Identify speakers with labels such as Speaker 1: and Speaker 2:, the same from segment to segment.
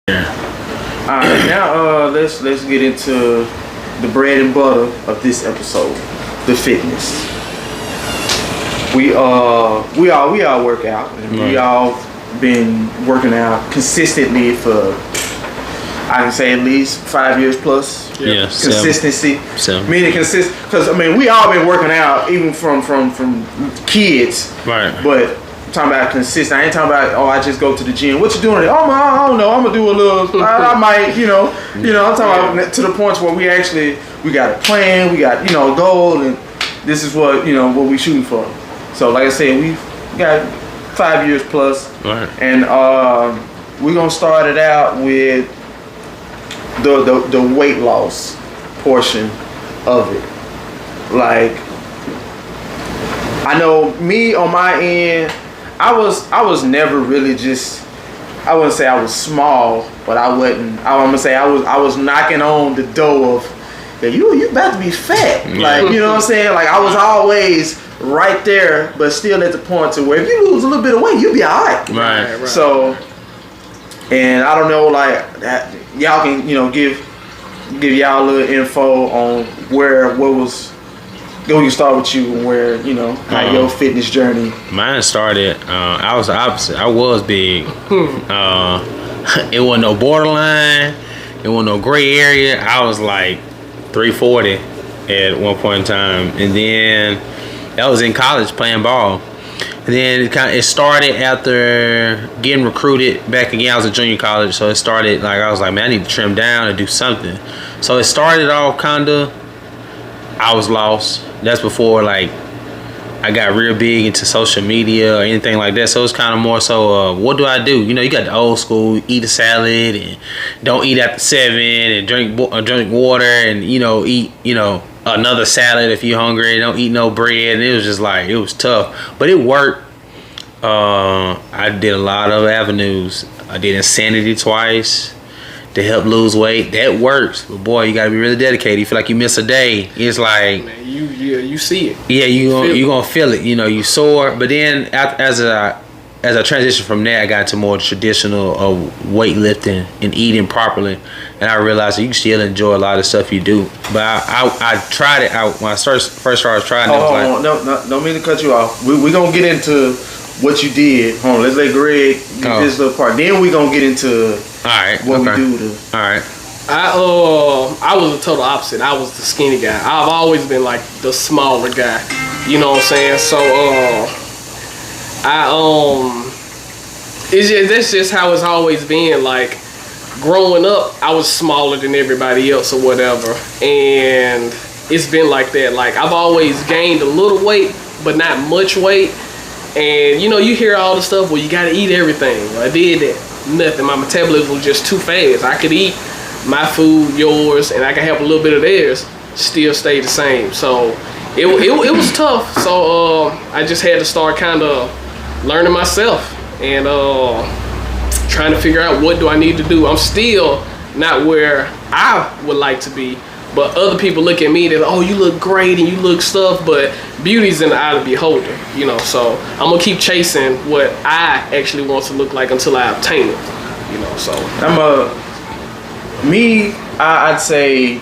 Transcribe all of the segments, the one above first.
Speaker 1: All right, now let's get into the bread and butter of this episode, the fitness. We all work out, and we all been working out consistently for, I can say, at least 5 years plus.
Speaker 2: Yeah,
Speaker 1: consistency.
Speaker 2: Seven.
Speaker 1: Meaning because we all been working out even from kids.
Speaker 2: Right.
Speaker 1: But talking about consistent. I ain't talking about I just go to the gym. What you doing? Oh, I don't know. I'm gonna do a little. I might, I'm talking about to the point where we got a plan. We got a goal, and this is what what we shooting for. So like I said, we got 5 years plus,
Speaker 2: right.
Speaker 1: And we're gonna start it out with the weight loss portion of it. Like, I know me on my end, I was never really just, I wouldn't say I was small, but I'm gonna say I was knocking on the door of, yeah, you about to be fat. Like, you know what I'm saying? Like, I was always right there, but still at the point to where if you lose a little bit of weight, you'll be alright.
Speaker 2: Right.
Speaker 1: So, and I don't know, like, that, y'all can give y'all a little info on what was. Go, we can start with you and where how your fitness journey.
Speaker 2: Mine started. I was the opposite. I was big. It wasn't no borderline. It wasn't no gray area. I was like 340 at one point in time, and then I was in college playing ball. And then it started after getting recruited back again. I was in junior college, so it started like I was like, man, I need to trim down and do something. So it started all kinda. I was lost. That's before like I got real big into social media or anything like that. So it's kind of more so, what do I do? You got the old school, eat a salad and don't eat after 7 and drink water and eat another salad if you're hungry. Don't eat no bread. And it was just like, it was tough, but it worked. I did a lot of avenues. I did Insanity twice to help lose weight. That works, but boy, you gotta be really dedicated. You feel like you miss a day, it's like,
Speaker 3: man, you see it.
Speaker 2: Yeah, you gonna feel it. You sore. But then as I transitioned from there, I got into more traditional weightlifting and eating properly, and I realized that you can still enjoy a lot of stuff you do. But I tried it out when I first started trying.
Speaker 1: No, don't mean to cut you off. We gonna get into what you did. Hold on, let's let Greg get this little part. Then we gonna get into what we do.
Speaker 2: All right.
Speaker 3: I was the total opposite. I was the skinny guy. I've always been like the smaller guy. You know what I'm saying? So that's just how it's always been. Like, growing up, I was smaller than everybody else or whatever, and it's been like that. Like, I've always gained a little weight, but not much weight. And you hear all the stuff, well, you gotta eat everything. Well, I did that. Nothing. My metabolism was just too fast. I could eat my food, yours, and I could have a little bit of theirs, still stay the same. So it was tough. So I just had to start kind of learning myself and trying to figure out what do I need to do. I'm still not where I would like to be, but other people look at me, they're like, oh, you look great and you look stuff, but beauty's in the eye of the beholder, so I'm gonna keep chasing what I actually want to look like until I obtain it, so.
Speaker 1: I'd say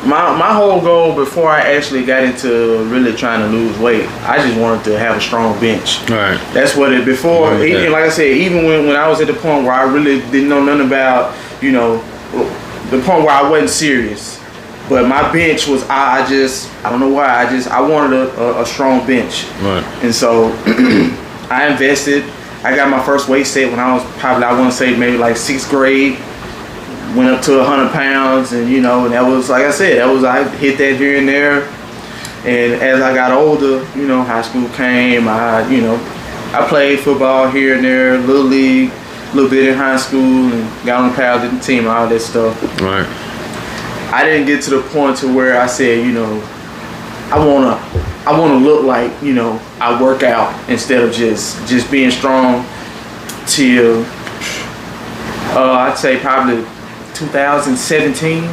Speaker 1: my whole goal before I actually got into really trying to lose weight, I just wanted to have a strong bench.
Speaker 2: Right.
Speaker 1: That's what it before. And like I said, even when I was at the point where I really didn't know nothing about, the point where I wasn't serious, but my bench was I don't know why I wanted a strong bench.
Speaker 2: Right.
Speaker 1: And so I invested. I got my first weight set when I was probably, I want to say maybe like 6th grade. Went up to 100 pounds, and and that was, like I said, I hit that here and there. And as I got older, high school came. I played football here and there, little league, a little bit in high school, and got on the powerlifting team, all that stuff.
Speaker 2: Right.
Speaker 1: I didn't get to the point to where I said, I wanna look like, I work out instead of just being strong till I'd say probably 2017.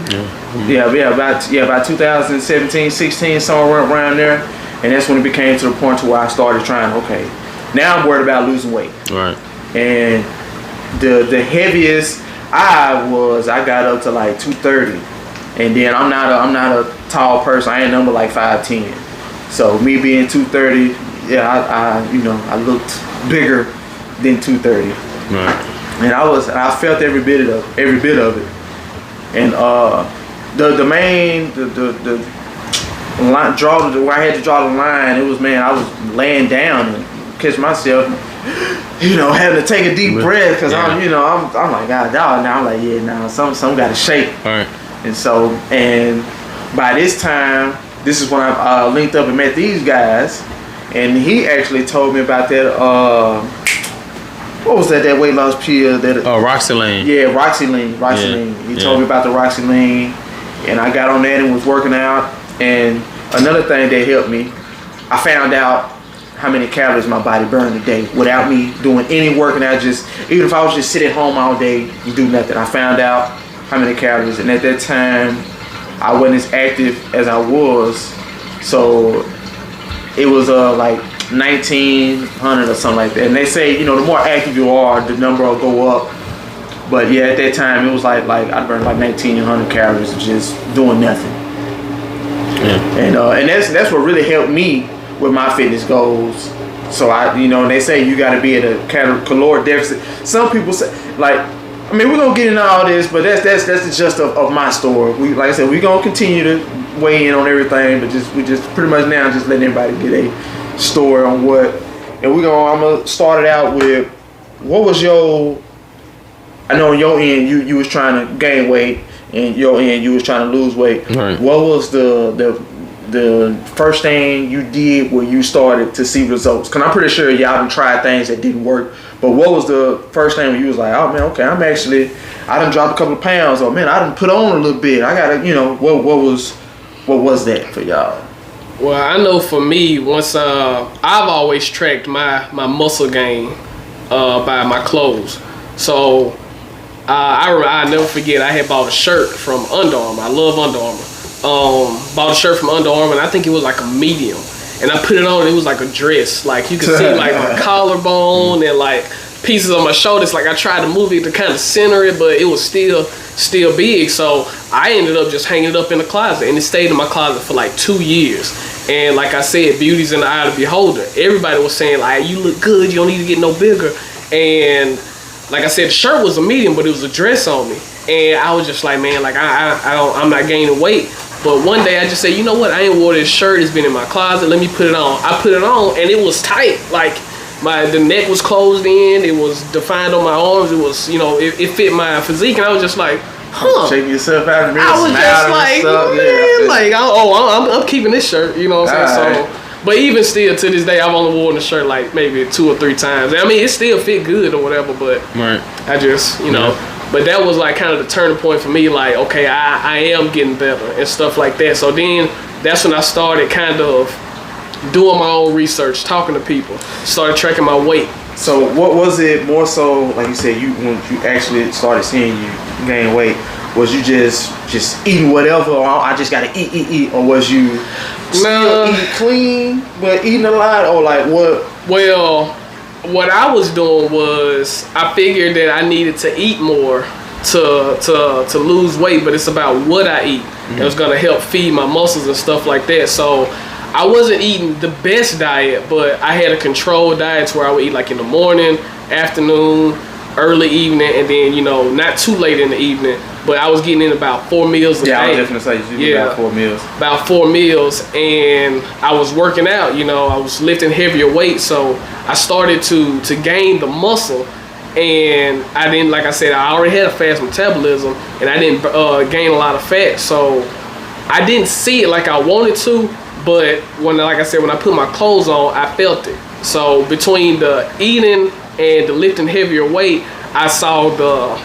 Speaker 1: About 2017, 16, somewhere around there. And that's when it became to the point to where I started trying, now I'm worried about losing weight.
Speaker 2: Right.
Speaker 1: And the heaviest I got up to like 230, and then I'm not a tall person. I ain't number like 5'10". So me being 230, yeah, I looked bigger than 230.
Speaker 2: Right.
Speaker 1: And I felt every bit of it. And the line where I had to draw the line, it was, man, I was laying down and catch myself, having to take a deep breath because I'm like, God, dog. Now I'm like, yeah, now some got to shake.
Speaker 2: Right.
Speaker 1: And by this time, this is when I linked up and met these guys, and he actually told me about that. What was that weight loss pill?
Speaker 2: Roxylane.
Speaker 1: Yeah, Roxylane. He told me about the Roxylane, and I got on that and was working out. And another thing that helped me, I found out how many calories my body burned a day without me doing any working out. Just even if I was just sitting at home all day and do nothing, I found out how many calories. And at that time, I wasn't as active as I was, so it was like 1,900 or something like that. And they say, the more active you are, the number will go up. But yeah, at that time, it was like I burned like 1,900 calories just doing nothing. Yeah. And that's what really helped me with my fitness goals. So they say you got to be at a caloric deficit. Some people say, we're gonna get into all this, but that's the gist of my story. Like I said, we're gonna continue to weigh in on everything, but we just pretty much now just letting everybody get a story on what. And I'm gonna start it out with, what was your? I know on your end you was trying to gain weight, and your end you was trying to lose weight.
Speaker 2: Right.
Speaker 1: What was the first thing you did where you started to see results? Because I'm pretty sure y'all done tried things that didn't work. But what was the first thing when you was like, oh man, okay, I done dropped a couple of pounds, or man, I done put on a little bit. I gotta, what was that for y'all?
Speaker 3: Well, I know for me, once I've always tracked my muscle gain by my clothes. So I never forget, I had bought a shirt from Under Armour. I love Under Armour. Bought a shirt from Under Armour, and I think it was like a medium. And I put it on, and it was like a dress. Like, you could see like my collarbone and like pieces on my shoulders. Like, I tried to move it to kind of center it, but it was still big. So I ended up just hanging it up in the closet, and it stayed in my closet for like 2 years. And like I said, beauty's in the eye of the beholder. Everybody was saying, like, you look good, you don't need to get no bigger. And like I said, the shirt was a medium, but it was a dress on me. And I was just like, man, like I'm not gaining weight. But one day I just said, you know what? I ain't wore this shirt. It's been in my closet. Let me put it on. I put it on, and it was tight. Like, the neck was closed in. It was defined on my arms. It was, it fit my physique. And I was just like, huh.
Speaker 1: Shaking yourself out.
Speaker 3: I was just like, man, I'm keeping this shirt. You know what I'm saying? So, but even still, to this day, I've only worn the shirt like maybe 2 or 3 times. I mean, it still fit good or whatever. But
Speaker 2: right.
Speaker 3: I just, But that was like kind of the turning point for me, like, okay, I am getting better and stuff like that. So then that's when I started kind of doing my own research, talking to people, started tracking my weight.
Speaker 1: So what was it more so, like you said, when you actually started seeing you gain weight, was you just eating whatever, or I just gotta eat, or was you still eating clean but eating a lot, or like what?
Speaker 3: Well, what I was doing was I figured that I needed to eat more to lose weight, but it's about what I eat. Mm-hmm. It was gonna help feed my muscles and stuff like that. So I wasn't eating the best diet, but I had a controlled diet where I would eat like in the morning, afternoon, early evening, and then not too late in the evening. But I was getting in about 4 meals a day.
Speaker 1: Yeah, I was just gonna say you did about 4 meals.
Speaker 3: About 4 meals, and I was working out. I was lifting heavier weight, so I started to gain the muscle. And I didn't, like I said, I already had a fast metabolism, and I didn't gain a lot of fat. So I didn't see it like I wanted to, but when I put my clothes on, I felt it. So between the eating and the lifting heavier weight, I saw the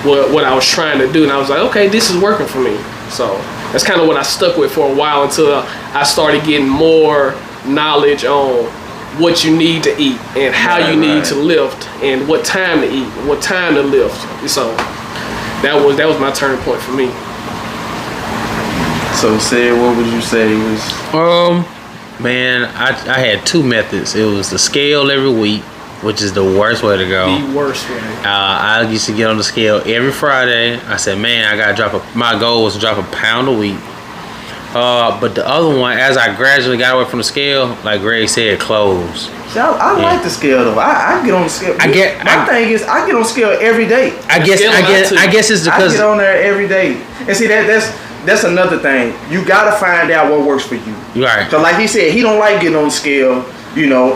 Speaker 3: what I was trying to do, and I was like, okay, this is working for me. So that's kind of what I stuck with for a while until I started getting more knowledge on what you need to eat and how you need to lift and what time to eat and what time to lift. So that was my turning point for me.
Speaker 1: So Sid, what would you say was?
Speaker 2: Man, I had 2 methods. It was the scale every week, which is the worst way to go.
Speaker 3: The worst way.
Speaker 2: I used to get on the scale every Friday. I said, man, I gotta drop my goal was to drop a pound a week. But the other one, as I gradually got away from the scale, like Greg said, clothes.
Speaker 1: See, I like the scale though. I get on the scale. My thing is I get on the scale every day.
Speaker 2: I guess it's because
Speaker 1: I get on there every day. And see that's another thing. You gotta find out what works for you.
Speaker 2: Right.
Speaker 1: So like he said, he don't like getting on the scale,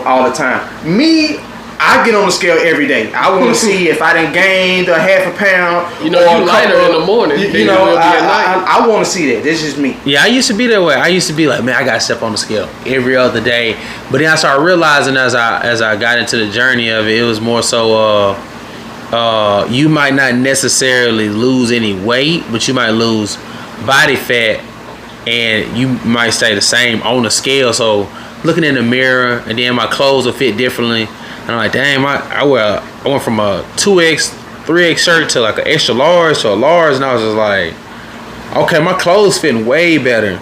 Speaker 1: all the time. Me, I get on the scale every day. I want to see if I done gained a half a pound.
Speaker 3: You lighter in the morning.
Speaker 1: I want to see that. That's just me.
Speaker 2: Yeah, I used to be that way. I used to be like, man, I gotta step on the scale every other day. But then I started realizing as I got into the journey of it, it was more so you might not necessarily lose any weight, but you might lose body fat, and you might stay the same on the scale. So looking in the mirror, and then my clothes will fit differently. And I'm like, damn, I went from a 2X, 3X shirt to like an extra large to a large, and I was just like, okay, my clothes fitting way better.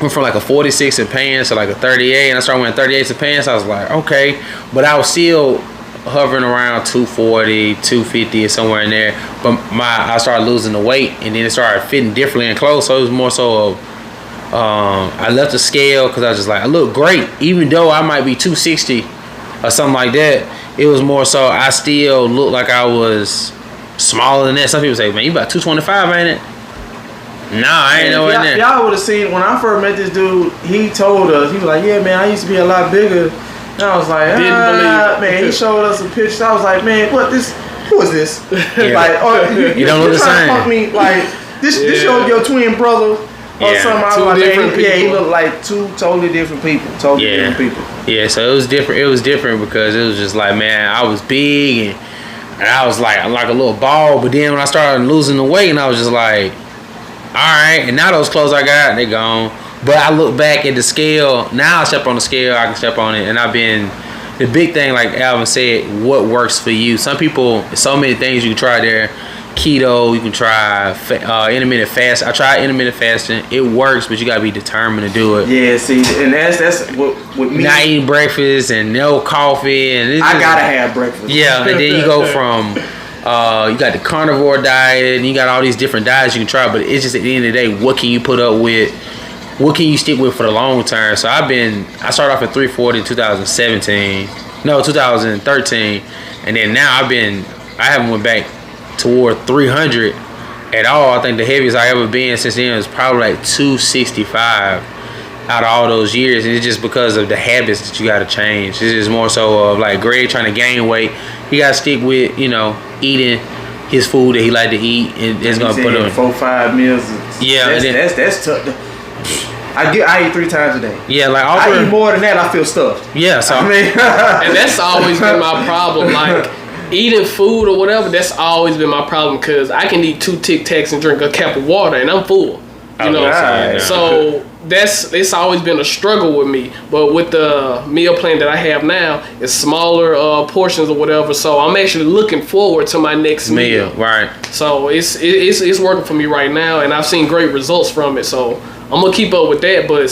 Speaker 2: Went from like a 46 in pants to like a 38, and I started wearing 38s in pants. I was like, okay, but I was still hovering around 240, 250 or somewhere in there. But I started losing the weight, and then it started fitting differently in clothes. So it was more so of I left the scale because I was just like, I look great, even though I might be 260 or something like that. It was more so I still look like I was smaller than that. Some people say, man, you about 225, ain't it? Nah, I ain't nowhere near.
Speaker 1: Y'all would have seen when I first met this dude. He told us, he was like, yeah, man, I used to be a lot bigger. And I was like,
Speaker 3: didn't believe it.
Speaker 1: Man, he showed us some pictures. I was like, man, who is this?
Speaker 2: Yeah.
Speaker 1: Like,
Speaker 2: you don't look the same.
Speaker 1: Punk me, like, this your twin brother or something. I was like, man, he looked like two totally different people. Different people.
Speaker 2: Yeah, so it was different. It was different because it was just like, man, I was big and I was like, I'm like a little ball. But then when I started losing the weight, and I was just like, all right. And now those clothes I got, they gone. But I look back at the scale. Now I step on the scale. I can step on it, and I've been the big thing, like Alvin said, what works for you. Some people, so many things you can try there. Keto, you can try intermittent fast. I tried intermittent fasting. It works, but you gotta be determined to do it.
Speaker 1: Yeah, see, and that's what with me.
Speaker 2: Not eating breakfast and no coffee, and
Speaker 1: I gotta have breakfast.
Speaker 2: Yeah, and then you go from you got the carnivore diet, and you got all these different diets you can try. But it's just at the end of the day, what can you put up with? What can you stick with for the long term? So I started off at 340 in 2013, and then now I haven't went back toward 300 at all. I think the heaviest I ever been since then is probably like 265 out of all those years, and it's just because of the habits that you got to change. It's just more so of like Greg trying to gain weight. You got to stick with eating his food that he like to eat, and it's gonna put him
Speaker 1: 4-5 meals.
Speaker 2: Yeah,
Speaker 1: that's tough. I eat 3 times a day.
Speaker 2: Yeah, like
Speaker 1: I eat more than that, I feel stuffed.
Speaker 2: Yeah, so
Speaker 3: and that's always been my problem. Like eating food or whatever, that's always been my problem because I can eat 2 Tic Tacs and drink a cup of water and I'm full. You know what I'm saying? So it's always been a struggle with me. But with the meal plan that I have now, it's smaller portions or whatever. So I'm actually looking forward to my next meal.
Speaker 2: Right.
Speaker 3: So it's working for me right now, and I've seen great results from it. So I'm gonna keep up with that. But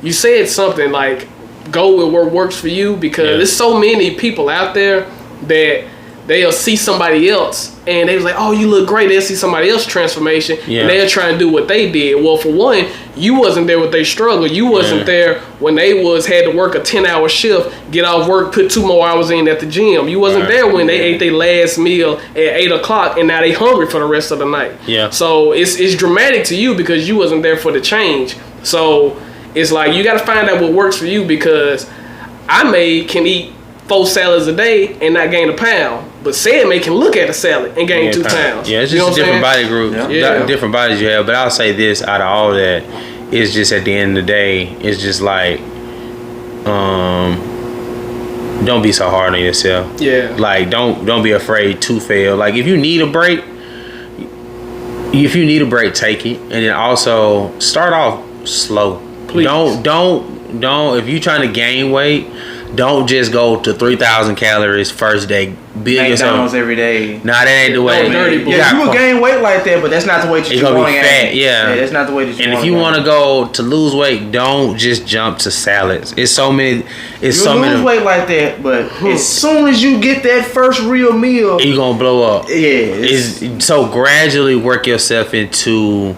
Speaker 3: you said something like go with what works for you, because there's so many people out there that they'll see somebody else and they was like, oh, you look great. They'll see somebody else's transformation and they'll try and do what they did. Well, for one, you wasn't there with their struggle. You wasn't there when they had to work a 10-hour shift, get off work, put 2 more hours in at the gym. You wasn't there when they ate their last meal at 8 o'clock and now they hungry for the rest of the night.
Speaker 2: Yeah.
Speaker 3: So it's dramatic to you because you wasn't there for the change. So it's like you got to find out what works for you, because I can eat 4 salads a day and not gain a pound, but Sam can look at a salad and gain 2 pounds.
Speaker 2: Yeah, it's just a different body group, different bodies you have. But I'll say this: out of all that, it's just at the end of the day, it's just like, don't be so hard on yourself. Yeah. Like don't be afraid to fail. Like if you need a break, take it, and then also start off slow. Please. Don't. If you're trying to gain weight, Don't just go to 3,000 calories first day. Build
Speaker 1: McDonald's
Speaker 2: yourself.
Speaker 1: every day.
Speaker 2: Nah, that ain't the way.
Speaker 3: No, dirty boy.
Speaker 1: Yeah, you will gain weight like that, but that's not the way that
Speaker 2: It's
Speaker 1: you
Speaker 2: gonna
Speaker 1: want
Speaker 2: be
Speaker 1: to
Speaker 2: fat, yeah.
Speaker 1: That's not the way that you
Speaker 2: And
Speaker 1: want
Speaker 2: if you want to go to lose weight, don't just jump to salads. It's so many. It's
Speaker 1: You
Speaker 2: so
Speaker 1: lose
Speaker 2: many.
Speaker 1: weight like that, but as soon as you get that first real meal,
Speaker 2: You're gonna blow up.
Speaker 1: yeah,
Speaker 2: It's so gradually work yourself into,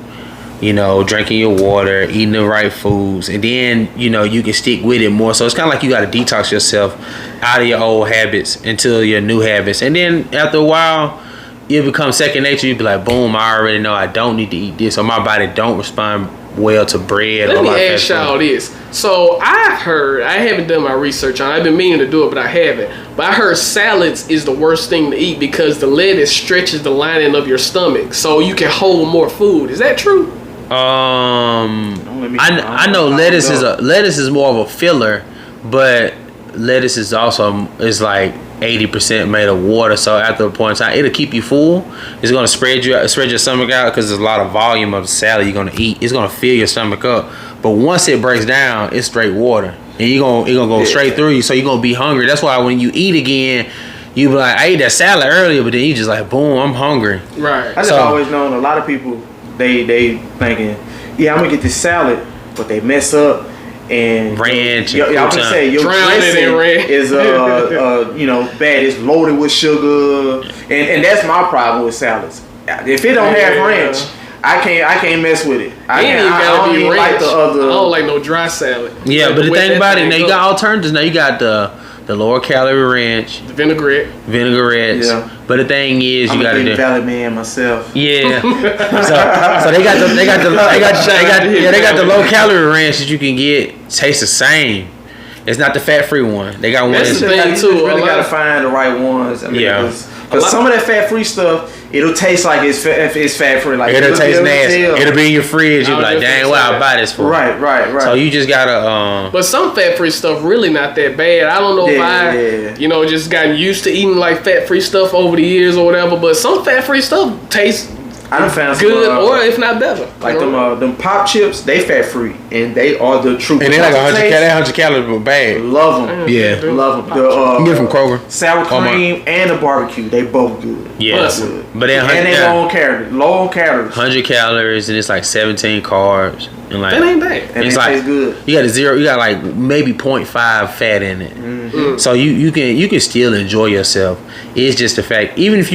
Speaker 2: drinking your water, eating the right foods, and then you can stick with it more. So it's kind of like you got to detox yourself out of your old habits into your new habits, and then after a while, it becomes second nature. You be like, boom, I already know I don't need to eat this, or my body don't respond well to bread.
Speaker 3: Let
Speaker 2: or
Speaker 3: me
Speaker 2: like
Speaker 3: ask y'all this. So I haven't done my research on it. I've been meaning to do it, but I haven't. But I heard salads is the worst thing to eat because the lettuce stretches the lining of your stomach, so you can hold more food. Is that true?
Speaker 2: I know lettuce is more of a filler, but lettuce is also like 80% made of water. So after a point in time, it'll keep you full. It's gonna spread your stomach out because there's a lot of volume of the salad you're gonna eat. It's gonna fill your stomach up. But once it breaks down, it's straight water, and it's gonna go straight through you. So you're gonna be hungry. That's why when you eat again, you be like, I ate that salad earlier, but then you just like, boom, I'm hungry.
Speaker 3: Right.
Speaker 1: I just always known a lot of people they thinking, yeah, I'm gonna get this salad, but they mess up and
Speaker 2: Ranch.
Speaker 1: I was gonna say your
Speaker 3: Drown it in
Speaker 1: dressing
Speaker 3: ranch.
Speaker 1: is bad. It's loaded with sugar, and that's my problem with salads. If it don't have ranch, I can't mess with it. I don't even like the other.
Speaker 3: I don't like no dry salad.
Speaker 2: Yeah,
Speaker 3: Like
Speaker 2: but the
Speaker 3: wet
Speaker 2: thing
Speaker 3: that
Speaker 2: about it,
Speaker 3: thing
Speaker 2: now you
Speaker 3: up.
Speaker 2: got alternatives. Now you got the lower calorie ranch,
Speaker 3: The
Speaker 2: vinaigrettes.
Speaker 1: Yeah.
Speaker 2: But the thing is,
Speaker 1: I'm
Speaker 2: you
Speaker 1: a
Speaker 2: got to
Speaker 1: big
Speaker 2: do.
Speaker 1: Valley man myself.
Speaker 2: Yeah. so they got the low calorie ranch that you can get. Tastes the same. It's not the fat free one. They got one.
Speaker 3: That's
Speaker 2: That's
Speaker 3: the thing,
Speaker 1: You
Speaker 3: too.
Speaker 1: just really
Speaker 3: A lot
Speaker 1: gotta
Speaker 3: of-
Speaker 1: find the right ones. I mean,
Speaker 2: Yeah.
Speaker 1: because some of that fat free stuff, it'll taste like it's fat free. Like
Speaker 2: it'll taste
Speaker 1: you'll
Speaker 2: nasty.
Speaker 1: tell.
Speaker 2: It'll be in your fridge. You'll be like,
Speaker 3: I was just
Speaker 2: dang,
Speaker 3: gonna
Speaker 2: what
Speaker 3: say
Speaker 2: I
Speaker 3: that.
Speaker 2: buy this for?
Speaker 1: Right.
Speaker 2: So you just gotta
Speaker 3: But some fat-free stuff really not that bad. I don't know if
Speaker 1: Yeah.
Speaker 3: just gotten used to eating like fat-free stuff over the years or whatever. But some fat-free stuff tastes
Speaker 1: I done found
Speaker 3: good,
Speaker 1: some,
Speaker 3: or if not better.
Speaker 1: like
Speaker 3: you know?
Speaker 1: them pop chips. They fat free and they are the true.
Speaker 2: and they're like 100
Speaker 1: taste,
Speaker 2: calories per bag.
Speaker 1: Love them.
Speaker 2: Yeah.
Speaker 1: Love them.
Speaker 2: You can get it from Kroger.
Speaker 1: Sour
Speaker 2: Walmart.
Speaker 1: cream and the barbecue. They both good.
Speaker 2: Yes.
Speaker 3: Good.
Speaker 2: But then
Speaker 1: And they low on calories.
Speaker 2: 100 calories and it's like 17 carbs and like
Speaker 3: That ain't bad.
Speaker 1: And
Speaker 2: it's
Speaker 1: it
Speaker 2: like
Speaker 1: tastes good.
Speaker 2: you got like maybe 0.5 fat in it. So you can still enjoy yourself. It's just the fact, even if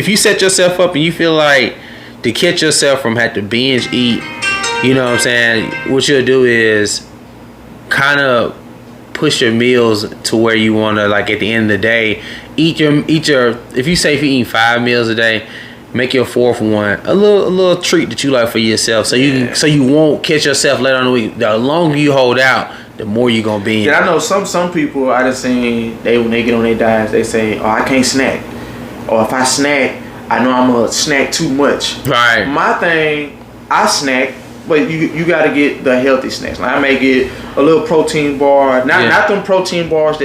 Speaker 2: you set yourself up and you feel like to catch yourself from having to binge eat, you know what I'm saying, what you'll do is kind of push your meals to where you want to, like, at the end of the day, eat your if you're eating 5 meals a day, make your fourth one a little treat that you like for yourself, so you won't catch yourself later on in the week. The longer you hold out, the more you're gonna be in.
Speaker 1: Yeah, I know some people I just seen when they get on their diets, they say, "Oh, I can't snack," or if I snack, I know I'm gonna snack too much.
Speaker 2: Right.
Speaker 1: My thing, I snack, but you got to get the healthy snacks. Like I may get a little protein bar, not them protein bars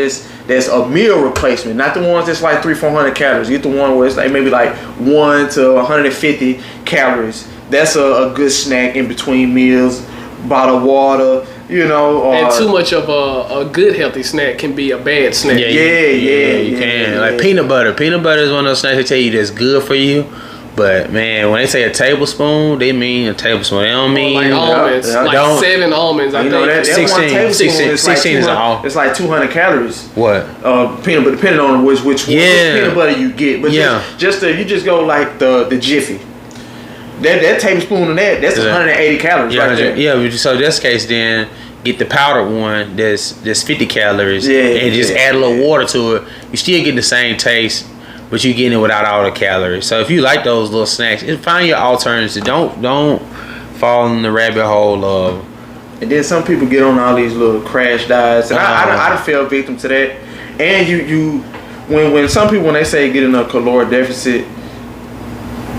Speaker 1: that's a meal replacement, not the ones that's like 300-400 calories. Get the one where it's like maybe like 1 to 150 calories. That's a good snack in between meals. Bottle of water, or
Speaker 3: And too much of a good healthy snack can be a bad snack.
Speaker 2: You can. Like peanut butter. Peanut butter is one of those snacks they tell you that's good for you. But man, when they say a tablespoon, they mean a tablespoon. They don't mean
Speaker 3: Like almonds,
Speaker 1: Yeah.
Speaker 3: like
Speaker 2: Don't-
Speaker 3: 7 almonds. I think.
Speaker 1: that
Speaker 2: 16,
Speaker 1: one tablespoon
Speaker 2: 16
Speaker 1: is like
Speaker 2: 16 is
Speaker 1: 200
Speaker 2: all.
Speaker 1: It's like 200 calories.
Speaker 2: what?
Speaker 1: Peanut butter, depending on which peanut butter you get. But
Speaker 2: Yeah.
Speaker 1: you just go like the Jiffy. That tablespoon of that's 180 calories right there.
Speaker 2: Yeah, so this case then get the powdered one that's 50 calories and just add a little water to it. You still get the same taste, but you getting it without all the calories. So if you like those little snacks, find your alternatives. Don't fall in the rabbit hole of.
Speaker 1: And then some people get on all these little crash diets, and I fell victim to that. And you when some people, when they say get in a caloric deficit,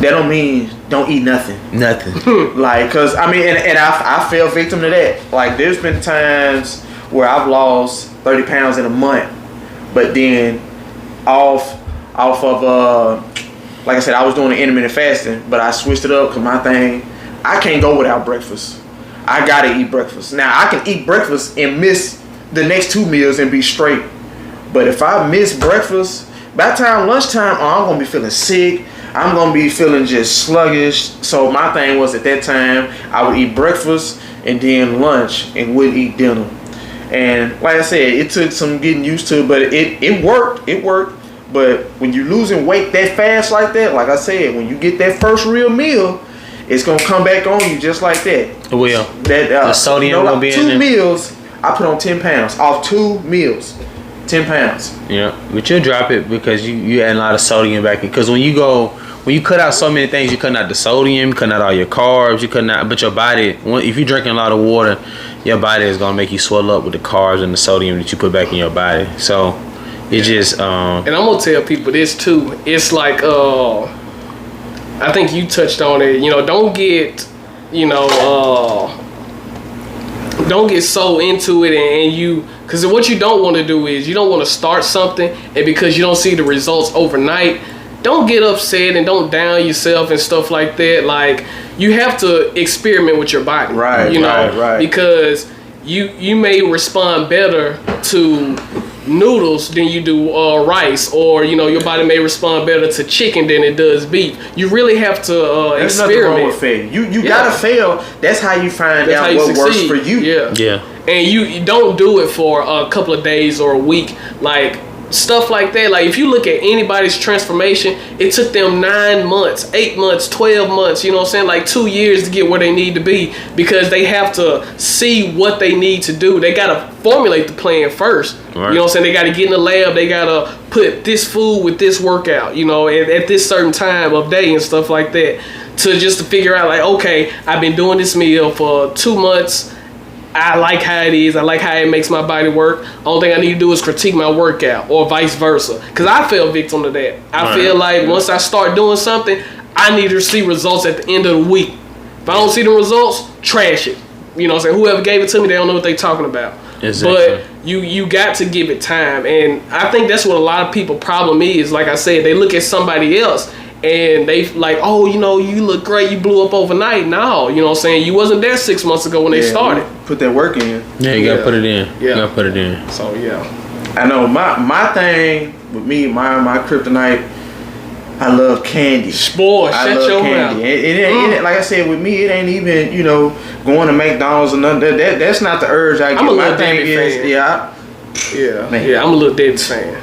Speaker 1: that don't mean don't eat nothing.
Speaker 2: Nothing.
Speaker 1: Like, cause I mean, and I fell victim to that. Like, there's been times where I've lost 30 pounds in a month, but then off of like I said, I was doing the intermittent fasting, but I switched it up because my thing, I can't go without breakfast. I gotta eat breakfast. Now I can eat breakfast and miss the next 2 meals and be straight. But if I miss breakfast, by the time lunchtime, I'm gonna be feeling sick. I'm gonna be feeling just sluggish. So my thing was at that time, I would eat breakfast and then lunch and wouldn't eat dinner. And like I said, it took some getting used to, but it worked. It worked. But when you're losing weight that fast like that, like I said, when you get that first real meal, it's gonna come back on you just like that.
Speaker 2: It will.
Speaker 1: That
Speaker 2: The sodium will be in
Speaker 1: 2
Speaker 2: there.
Speaker 1: meals, I put on 10 pounds off 2 meals. 10 pounds.
Speaker 2: Yeah, but you'll drop it because you add a lot of sodium back in. Because when you cut out so many things, you cutting out the sodium, you cutting out all your carbs, you cutting out. But your body, if you're drinking a lot of water, your body is gonna make you swell up with the carbs and the sodium that you put back in your body. So it just.
Speaker 3: And I'm gonna tell people this too. It's like I think you touched on it. You know, don't get so into it and you. Because what you don't want to do is you don't want to start something, and because you don't see the results overnight, don't get upset and don't down yourself and stuff like that. Like, you have to experiment with your body,
Speaker 1: Right,
Speaker 3: you know,
Speaker 1: right.
Speaker 3: because you may respond better to noodles than you do rice, or your body may respond better to chicken than it does beef. You really have to
Speaker 1: There's nothing wrong
Speaker 3: experiment.
Speaker 1: with failure. You gotta fail. That's how you find
Speaker 3: That's how
Speaker 1: out
Speaker 3: you
Speaker 1: what works
Speaker 3: succeed.
Speaker 1: for you.
Speaker 3: Yeah. And you don't do it for a couple of days or a week, like stuff like that. Like, if you look at anybody's transformation, it took them 9 months, 8 months, 12 months, you know what I'm saying, like 2 years to get where they need to be, because they have to see what they need to do. They got to formulate the plan first.
Speaker 2: Right.
Speaker 3: You know what I'm saying? They got to get in the lab. They got to put this food with this workout, at this certain time of day and stuff like that, to figure out, like, okay, I've been doing this meal for 2 months. I like how it is. I like how it makes my body work. Only thing I need to do is critique my workout, or vice versa. Because I fell victim to that. I feel like once I start doing something, I need to see results at the end of the week. If I don't see the results, trash it. You know what I'm saying? Whoever gave it to me, they don't know what they're talking about.
Speaker 2: Exactly.
Speaker 3: But you got to give it time. And I think that's what a lot of people problem is. Like I said, they look at somebody else and they like, oh, you look great, you blew up overnight. No, you know what I'm saying? You wasn't there 6 months ago when they started.
Speaker 1: Put that work in.
Speaker 2: Yeah, you gotta put it in.
Speaker 3: Yeah.
Speaker 2: You gotta put it in.
Speaker 3: So, yeah.
Speaker 1: I know my thing with me, my kryptonite, I love candy.
Speaker 3: Boy,
Speaker 1: I
Speaker 3: shut
Speaker 1: love
Speaker 3: your
Speaker 1: candy.
Speaker 3: mouth.
Speaker 1: It ain't like I said, with me, it ain't even, going to McDonald's or nothing. That's not the urge I get.
Speaker 3: I'm a
Speaker 1: My
Speaker 3: little
Speaker 1: thing
Speaker 3: David
Speaker 1: is,
Speaker 3: fan.
Speaker 1: yeah, Man.
Speaker 3: Yeah, I'm a little Davis fan.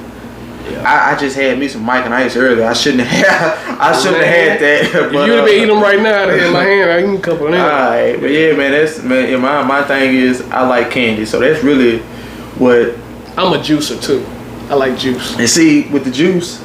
Speaker 1: I just had me some Mike and Ice earlier. I shouldn't have had that.
Speaker 3: If you would have been eating them right now, I'd have had my hand. I eat a couple of them.
Speaker 1: Alright, but yeah, man, my thing is I like candy, so that's really what.
Speaker 3: I'm a juicer too. I like juice.
Speaker 1: And see, with the juice,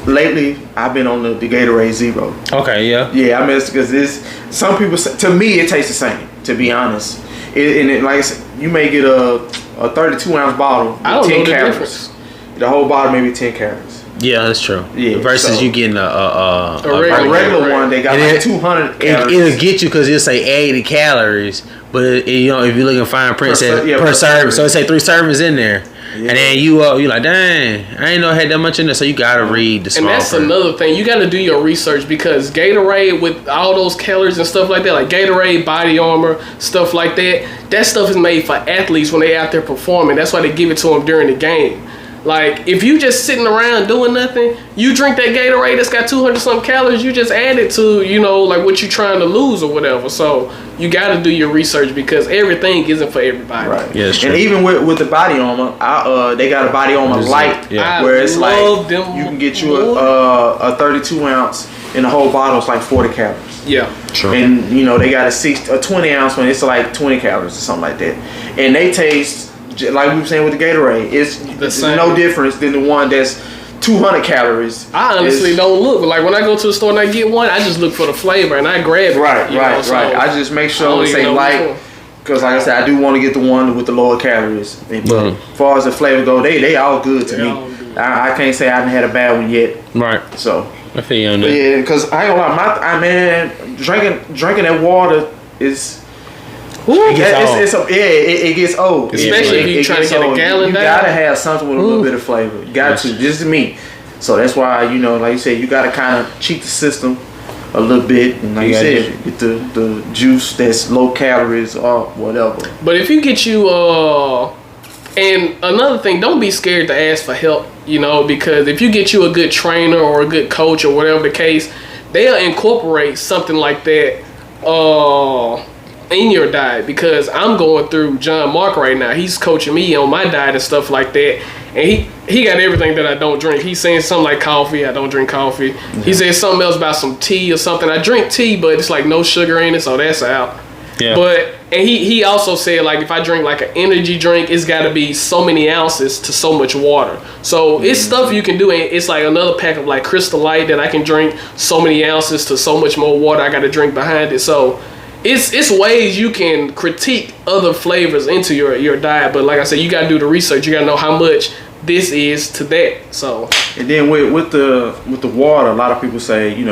Speaker 1: lately I've been on the Gatorade Zero.
Speaker 2: Okay, yeah.
Speaker 1: Yeah, I mean, because some people say, to me it tastes the same. To be honest, like I said, you may get a 32-ounce bottle with
Speaker 3: I don't
Speaker 1: 10
Speaker 3: know the
Speaker 1: calories.
Speaker 3: difference.
Speaker 1: The whole bottle maybe 10 calories.
Speaker 2: Yeah, that's true.
Speaker 1: Yeah,
Speaker 2: Versus
Speaker 1: so-
Speaker 2: you getting a
Speaker 3: regular
Speaker 1: A regular one, they got
Speaker 2: And
Speaker 1: like
Speaker 2: it-
Speaker 1: 200 calories.
Speaker 2: It'll get you because it'll say 80 calories, but if you're looking fine print, it says
Speaker 1: yeah,
Speaker 2: per
Speaker 1: per
Speaker 2: serving,
Speaker 1: serving.
Speaker 2: so it say 3 servings in there,
Speaker 1: Yeah.
Speaker 2: and then you like, dang, I ain't know I had that much in there, so you gotta read the small
Speaker 3: And that's
Speaker 2: print.
Speaker 3: another thing. You got to do your research, because Gatorade, with all those calories and stuff like that, like Gatorade, Body Armor, stuff like that, that stuff is made for athletes when they out there performing. That's why they give it to them during the game. Like, if you just sitting around doing nothing, you drink that Gatorade that's got 200-something calories, you just add it to, like what you're trying to lose or whatever. So you got to do your research, because everything isn't for everybody.
Speaker 1: Right.
Speaker 2: Yeah, it's true.
Speaker 1: And even with the Body Armor, they got a Body Armor
Speaker 2: Is it?
Speaker 1: Light,
Speaker 2: Yeah.
Speaker 1: where it's
Speaker 3: I love
Speaker 1: like
Speaker 3: them
Speaker 1: you can get you
Speaker 3: more.
Speaker 1: a 32 ounce, and the whole bottle is like 40 calories.
Speaker 3: Yeah.
Speaker 2: True.
Speaker 1: And they got a 20 ounce one, it's like 20 calories or something like that. And they taste like we were saying with the Gatorade. It's
Speaker 3: same.
Speaker 1: no difference than the one that's 200 calories.
Speaker 3: I honestly
Speaker 1: It's-
Speaker 3: don't look. Like, when I go to the store and I get one, I just look for the flavor and I grab it.
Speaker 1: Right,
Speaker 3: you know,
Speaker 1: right,
Speaker 3: so
Speaker 1: right. I just make
Speaker 3: I
Speaker 1: sure
Speaker 3: don't
Speaker 1: to
Speaker 3: even
Speaker 1: say
Speaker 3: know which
Speaker 1: light,
Speaker 3: one.
Speaker 1: because like I said, I do want to get the one with the lower calories. But
Speaker 2: Mhm.
Speaker 1: as far as the flavor go, they all good to
Speaker 3: They
Speaker 1: me.
Speaker 3: all good.
Speaker 1: I can't say I haven't had a bad one yet.
Speaker 2: Right.
Speaker 1: So,
Speaker 2: I feel you on
Speaker 1: but
Speaker 2: that.
Speaker 1: yeah, because I ain't gonna lie, man, drinking that water is.
Speaker 2: It gets old.
Speaker 1: It gets old.
Speaker 3: Especially if you
Speaker 1: It
Speaker 3: trying to
Speaker 1: gets
Speaker 3: get a
Speaker 1: old.
Speaker 3: gallon
Speaker 1: You
Speaker 3: down.
Speaker 1: gotta have something with a little bit of flavor. You got to. This is me. So that's why, like you said, you gotta kind of cheat the system a little bit, and like you
Speaker 2: gotta
Speaker 1: said, get the juice that's low calories or whatever.
Speaker 3: But if you get you And another thing, don't be scared to ask for help, because if you get you a good trainer or a good coach or whatever the case, they'll incorporate something like that in your diet. Because I'm going through John Mark right now. He's coaching me on my diet and stuff like that. And he got everything that I don't drink. He's saying something like coffee. I don't drink coffee. Mm-hmm. He said something else about some tea or something. I drink tea, but it's like no sugar in it, so that's out. Yeah. And he also said, like, if I drink like an energy drink, it's got to be so many ounces to so much water. So it's stuff you can do. And it's like another pack of like Crystal Light that I can drink so many ounces to so much more water I got to drink behind it. So it's ways you can critique other flavors into your diet. But like I said, you got to do the research. You got to know how much this is to that. So
Speaker 1: and then with the water, a lot of people say, you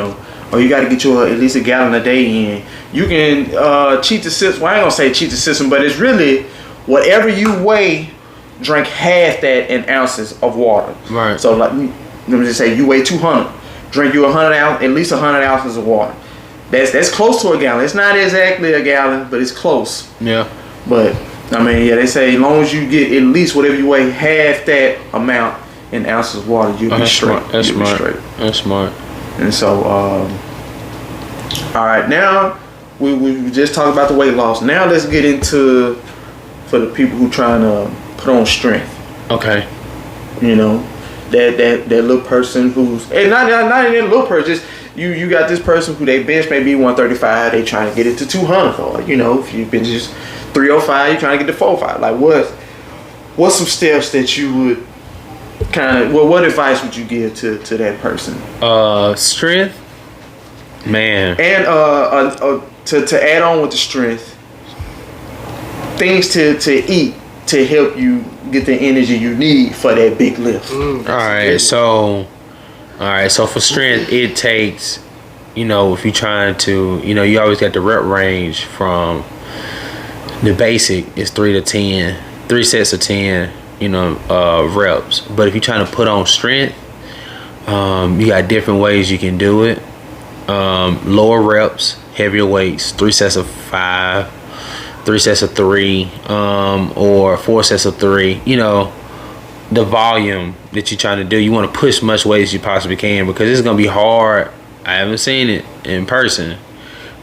Speaker 1: got to get you at least a gallon a day in. You can cheat the system. Well, I ain't gonna say cheat the system, but it's really whatever you weigh, drink half that in ounces of water.
Speaker 2: Right.
Speaker 1: So like, let me just say you weigh 200, drink you 100 ounce, at least 100 ounces of water. That's close to a gallon. It's not exactly a gallon, but it's close.
Speaker 2: Yeah.
Speaker 1: But I mean, yeah, they say as long as you get at least whatever you weigh, half that amount in ounces of water, you'll be straight.
Speaker 2: That's smart. That's smart.
Speaker 1: And so, all right, now we just talked about the weight loss. Now let's get into for the people who trying to put on strength.
Speaker 2: Okay.
Speaker 1: That little person who's and not even a little person. Just you got this person who they bench maybe 135. They trying to get it to 200. Or if you've been just 305, you're trying to get to 405. Like what's some steps that you would what advice would you give to that person?
Speaker 2: Strength, man.
Speaker 1: And to add on with the strength, things to eat to help you get the energy you need for that big lift.
Speaker 2: All right, so for strength, it takes, if you're trying to, you always got the rep range from the basic is 3 to 10, 3 sets of 10. Reps. But if you're trying to put on strength, you got different ways you can do it. Lower reps, heavier weights, 3 sets of 5, 3 sets of 3, or 4 sets of 3. The volume that you're trying to do, you want to push much weight as you possibly can, because it's going to be hard. I haven't seen it in person,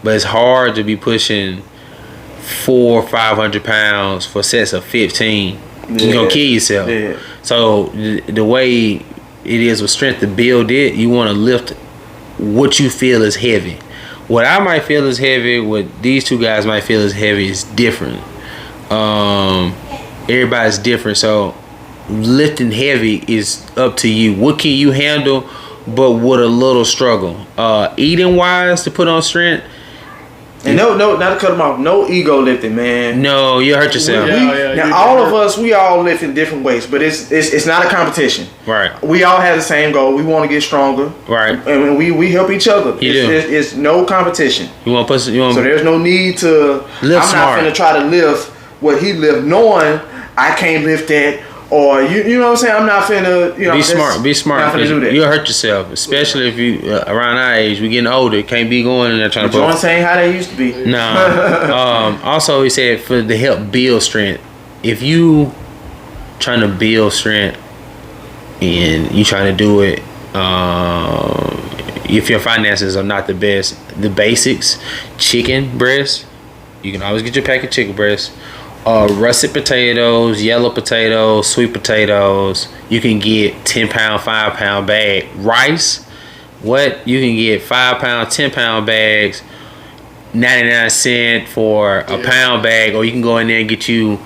Speaker 2: but it's hard to be pushing 400 or 500 pounds for sets of 15. You're gonna kill yourself. Yeah. So the way it is with strength to build it, you want to lift what you feel is heavy. What I might feel is heavy, what these two guys might feel is heavy, is different. Everybody's different, so lifting heavy is up to you. What can you handle, but with a little struggle. Eating wise to put on strength.
Speaker 1: And no, not to cut them off. No ego lifting, man.
Speaker 2: No, you hurt yourself.
Speaker 1: Now, all of us, we all lift in different ways, but it's not a competition.
Speaker 2: Right.
Speaker 1: We all have the same goal. We want to get stronger.
Speaker 2: Right.
Speaker 1: And we help each other.
Speaker 2: It's
Speaker 1: no competition.
Speaker 2: So
Speaker 1: there's no need to.
Speaker 2: Lift
Speaker 1: I'm
Speaker 2: smart.
Speaker 1: not going to try to lift what he lift, knowing I can't lift that. Or you know what I'm saying? I'm not finna
Speaker 2: be smart.
Speaker 1: Not finna do that.
Speaker 2: You'll hurt yourself, especially if you around our age. We getting older, can't be going in there trying to.
Speaker 1: Joints ain't how they used to be.
Speaker 2: No. Also, he said to help build strength. If you trying to build strength and you trying to do it, if your finances are not the best, the basics: chicken breast. You can always get your pack of chicken breast. Russet potatoes, yellow potatoes, sweet potatoes. You can get 10 pound, 5 pound bag. Rice, you can get 5 pound, 10 pound bags, 99 cents for a pound bag, or you can go in there and get you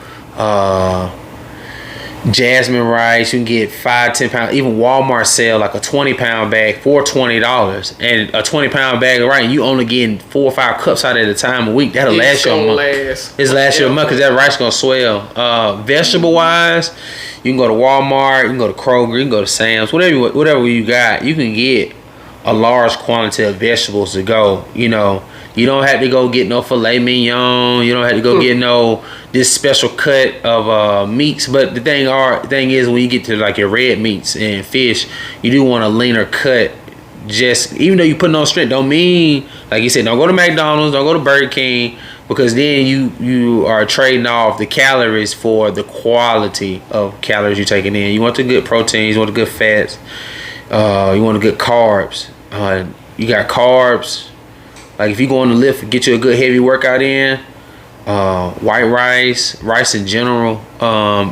Speaker 2: jasmine rice. You can get 5, 10 pound. Even Walmart sell like a 20 pound bag for $20, and a 20 pound bag of rice. And you only getting 4 or 5 cups out at a time a week. That'll last you a month. It's last you a month because that rice gonna swell. Vegetable wise, you can go to Walmart, you can go to Kroger, you can go to Sam's, whatever you got. You can get a large quantity of vegetables to go. You don't have to go get no filet mignon. You don't have to go get this special cut of meats. But the thing is, when you get to like your red meats and fish, you do want a leaner cut. Just even though you put on strength, don't mean, like you said, don't go to McDonald's, don't go to Burger King. because then you are trading off the calories for the quality of calories you're taking in. You want the good proteins, you want the good fats, you want the good carbs. You got carbs. Like if you go on the lift, get you a good heavy workout in. White rice in general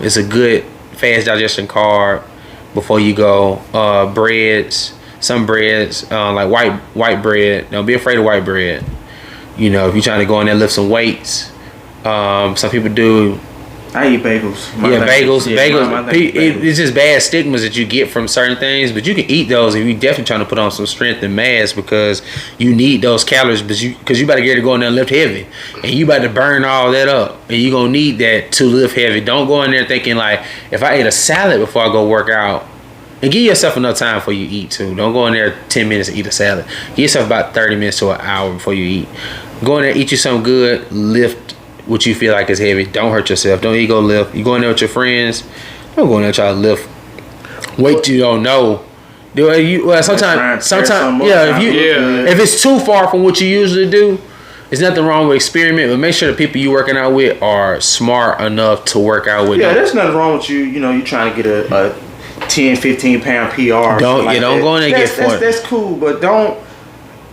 Speaker 2: is a good fast digestion carb before you go. Breads, some breads like white bread. Don't be afraid of white bread. You know, if you're trying to go in there and lift some weights, some people do.
Speaker 1: I eat bagels.
Speaker 2: Bagels.
Speaker 1: My thing is bagels.
Speaker 2: It's just bad stigmas that you get from certain things, but you can eat those if you're definitely trying to put on some strength and mass because you need those calories. Because you about to get to go in there and lift heavy, and you about to burn all that up, and you gonna need that to lift heavy. Don't go in there thinking like, if I ate a salad before I go work out, and give yourself enough time before you eat too. Don't go in there 10 minutes and eat a salad. Give yourself about 30 minutes to an hour before you eat. Go in there, eat you something good, lift what you feel like is heavy. Don't hurt yourself. Don't ego lift. You go in there with your friends. Don't go in there and try to lift weight you don't know. Sometimes, if it's too far from what you usually do, there's nothing wrong with experiment. But make sure the people you working out with are smart enough to work out with.
Speaker 1: Yeah, there's nothing wrong with you. You know, you trying to get a 10, 15 pound PR.
Speaker 2: Don't go in there and get 40.
Speaker 1: That's cool, but don't.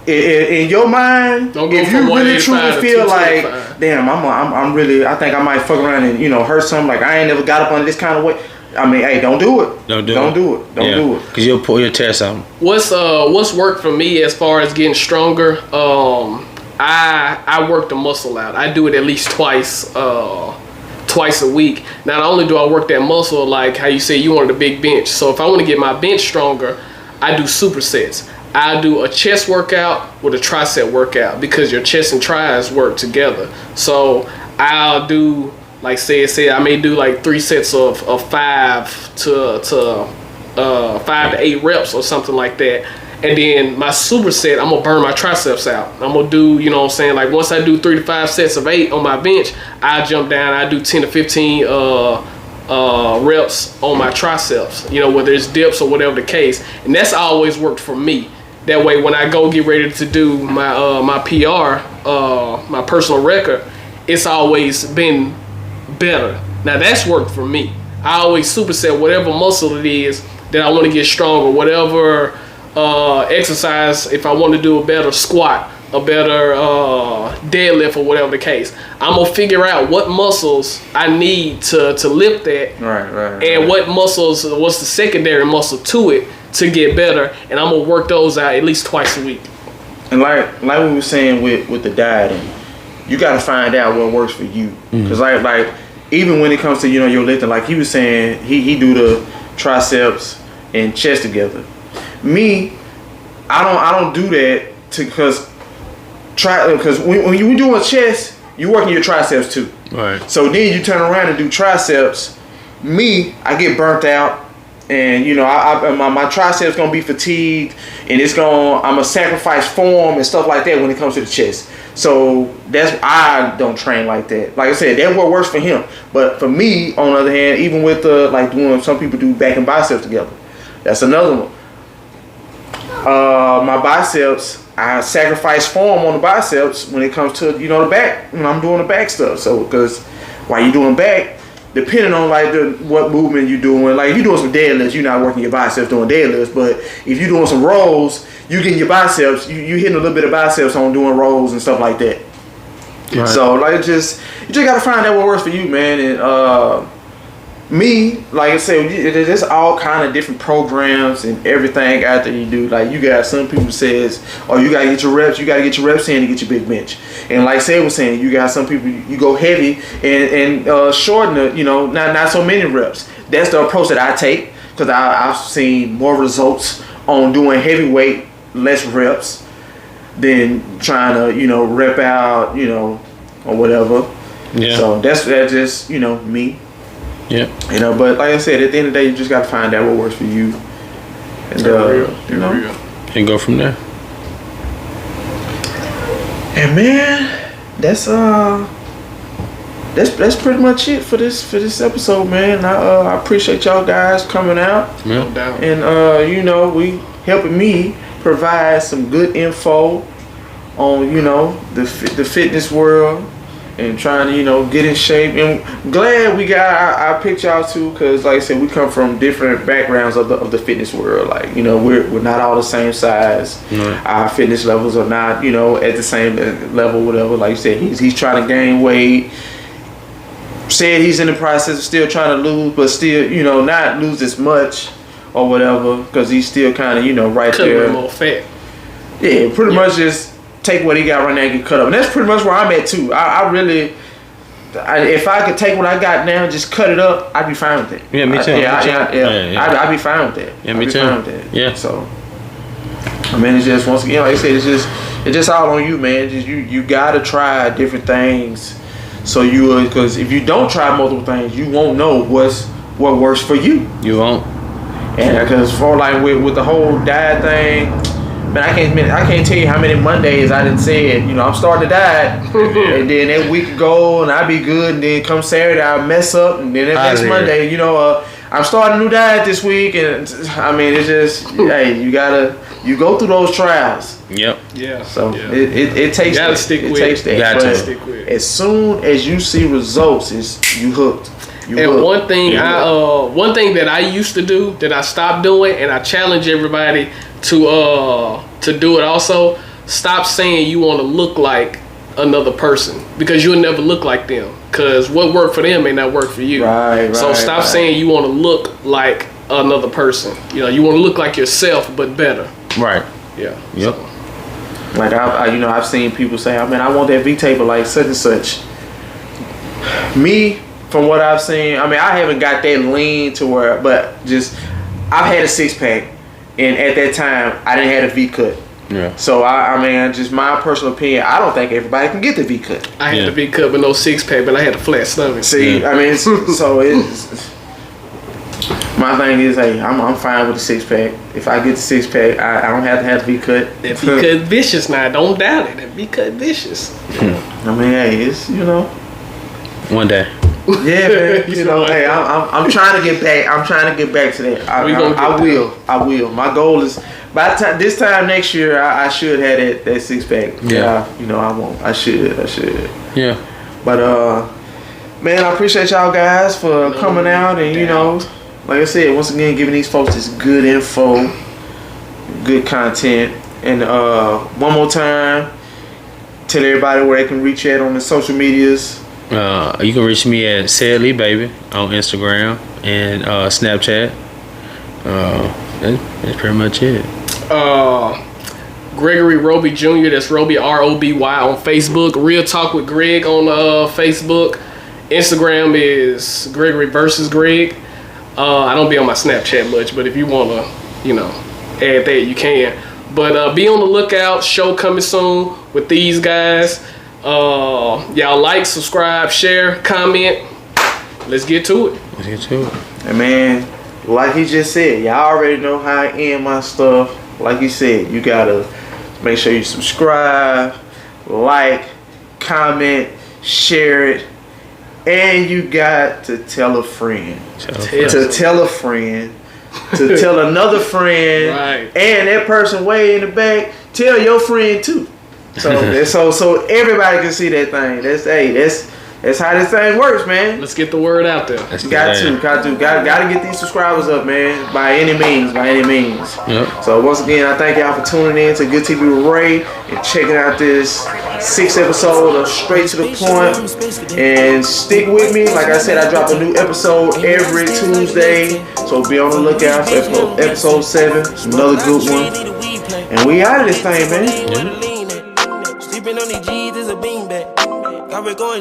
Speaker 1: In your mind,
Speaker 3: Don't go
Speaker 1: if
Speaker 3: from
Speaker 1: you really
Speaker 3: 185
Speaker 1: truly
Speaker 3: to
Speaker 1: feel like,
Speaker 3: 225.
Speaker 1: damn, I'm really, I think I might fuck around and hurt something. Like I ain't never got up on this kind of weight. I mean, hey, don't do it. Don't do it.
Speaker 2: Because you'll tear something.
Speaker 3: What's worked for me as far as getting stronger? I work the muscle out. I do it at least twice a week. Not only do I work that muscle, like how you say you wanted a big bench. So if I want to get my bench stronger, I do supersets. I do a chest workout with a tricep workout because your chest and tris work together. So I'll do, like say I may do like 3 sets of 5 to 8 reps or something like that. And then my superset, I'm gonna burn my triceps out. I'm gonna do, you know what I'm saying, like once I do 3 to 5 sets of 8 on my bench, I jump down, I do 10 to 15 reps on my triceps, whether it's dips or whatever the case. And that's always worked for me. That way, when I go get ready to do my PR, my personal record, it's always been better. Now that's worked for me. I always superset whatever muscle it is that I want to get stronger, whatever exercise. If I want to do a better squat, a better deadlift, or whatever the case, I'm gonna figure out what muscles I need to lift that,
Speaker 1: right,
Speaker 3: and what muscles, what's the secondary muscle to it to get better, and I'm gonna work those out at least twice a week.
Speaker 1: And like we were saying with the dieting, you got to find out what works for you. Because like even when it comes to your lifting, like he was saying, he do the triceps and chest together. Me, I don't do that because when you doing chest, you working your triceps too.
Speaker 2: Right.
Speaker 1: So then you turn around and do triceps. Me, I get burnt out. And my triceps gonna be fatigued, and I'm gonna sacrifice form and stuff like that when it comes to the chest. So I don't train like that. Like I said, that's what works for him. But for me, on the other hand, even with like doing, some people do back and biceps together. That's another one. My biceps, I sacrifice form on the biceps when it comes to the back, when I'm doing the back stuff. So because while you doing back, depending on like what movement you're doing, like if you're doing some deadlifts, you're not working your biceps doing deadlifts. But if you're doing some rolls, you getting your biceps, you hitting a little bit of biceps on doing rolls and stuff like that. Right. So like you just gotta find out what works for you, man. And me, like I said, there's all kind of different programs and everything out there you do. Like you got some people says, oh, you gotta get your reps in to get your big bench. And like Say was saying, you got some people, you go heavy and shorten the, not so many reps. That's the approach that I take because I've seen more results on doing heavyweight, less reps than trying to, rep out, or whatever. Yeah. So that's just, me.
Speaker 2: Yeah.
Speaker 1: But like I said, at the end of the day, you just got to find out what works for you. And,
Speaker 2: and go from there.
Speaker 1: And man, that's pretty much it for this episode, man. I appreciate y'all guys coming out.
Speaker 2: Yeah.
Speaker 3: No doubt.
Speaker 1: And we helping me provide some good info on the fitness world, and trying to, you know, get in shape. And glad we got I picked y'all too, because like I said, we come from different backgrounds of the fitness world. Like, you know, we're not all the same size. Our fitness levels are not, you know, at the same level, whatever. Like you said, he's trying to gain weight. Said he's in the process of still trying to lose, but still, you know, not lose as much or whatever, because he's still kind of, you know, right
Speaker 3: Cut
Speaker 1: there.
Speaker 3: a little fat.
Speaker 1: Yeah, pretty much just take what he got right now and get cut up. And that's pretty much where I'm at too. I really, if I could take what I got now and just cut it up, I'd be fine with it.
Speaker 2: Yeah, me too.
Speaker 1: I'd be fine with that.
Speaker 2: Yeah, me too.
Speaker 1: Fine with that.
Speaker 2: Yeah.
Speaker 1: So, I mean, it's just, once again, like I said, it's just all on you, man. Just you gotta try different things. So because if you don't try multiple things, you won't know what works for you.
Speaker 2: You won't.
Speaker 1: And because for like with the whole diet thing, man, I can't tell you how many Mondays I done said, you know, I'm starting to diet, and then that week go and I be good, and then come Saturday I mess up, and then that next Monday, you know, I'm starting a new diet this week, and I mean, it's just, hey, you go through those trials.
Speaker 2: Yep.
Speaker 3: Yeah.
Speaker 1: So
Speaker 3: yeah.
Speaker 1: it takes
Speaker 3: You gotta
Speaker 1: that.
Speaker 3: stick
Speaker 1: It
Speaker 3: with
Speaker 1: takes
Speaker 3: it.
Speaker 1: that.
Speaker 2: You gotta
Speaker 1: But
Speaker 3: stick with it.
Speaker 1: as soon as you see results, you hooked.
Speaker 3: And one thing one thing that I used to do that I stopped doing, and I challenge everybody to do it also. Stop saying you want to look like another person, because you'll never look like them. Because what worked for them may not work for you.
Speaker 1: Right.
Speaker 3: So stop saying you want to look like another person. You know, you want to look like yourself, but better.
Speaker 2: Right.
Speaker 3: Yeah.
Speaker 2: Yep.
Speaker 1: Like I've seen people say, I mean, I want that V taper like such and such. Me, from what I've seen, I mean, I haven't got that lean to where, but just I've had a 6-pack, and at that time I didn't have a V cut.
Speaker 2: Yeah.
Speaker 1: So I mean, just my personal opinion, I don't think everybody can get the V cut.
Speaker 3: I had to be cut with no 6-pack, but I had a flat stomach.
Speaker 1: See, I mean, so it's. My thing is, hey, I'm fine with the 6-pack. If I get the 6-pack, I don't have to have the V cut.
Speaker 3: That V cut vicious now, don't doubt it. That V cut vicious.
Speaker 1: I mean, hey, it's, you know.
Speaker 2: One day.
Speaker 1: Yeah, man. You know, hey, I'm trying to get back. I'm trying to get back to that. I will. My goal is by the time this time next year, I should have that 6-pack.
Speaker 2: Yeah.
Speaker 1: You know, I won't. I should.
Speaker 2: Yeah.
Speaker 1: But man, I appreciate y'all guys for coming out and you know, like I said, once again, giving these folks this good info, good content, and one more time, tell everybody where they can reach at on the social medias.
Speaker 2: You can reach me at Sadly Baby on Instagram and Snapchat. That's pretty much it.
Speaker 3: Gregory Roby Jr. That's Roby Roby on Facebook. Real Talk with Greg on Facebook. Instagram is Gregory versus Greg. I don't be on my Snapchat much, but if you want to, you know, add that, you can. But be on the lookout. Show coming soon with these guys. Y'all like, subscribe, share, comment. Let's get to it.
Speaker 1: And man, like he just said, y'all already know how I end my stuff. Like he said, you gotta make sure you subscribe, like, comment, share it, and you got to tell a friend. Tell a friend. To tell another friend,
Speaker 3: right.
Speaker 1: And that person way in the back, tell your friend too. So everybody can see that thing. That's how this thing works, man.
Speaker 3: Let's get the word out there.
Speaker 1: Got to get these subscribers up, man. By any means.
Speaker 2: Yep.
Speaker 1: So once again, I thank y'all for tuning in to Good TV with Ray and checking out this 6th episode of Straight to the Point. And stick with me. Like I said, I drop a new episode every Tuesday. So be on the lookout for episode 7. Another good one. And we out of this thing, man.
Speaker 4: Sleeping on these G's is a beanbag. Got me going.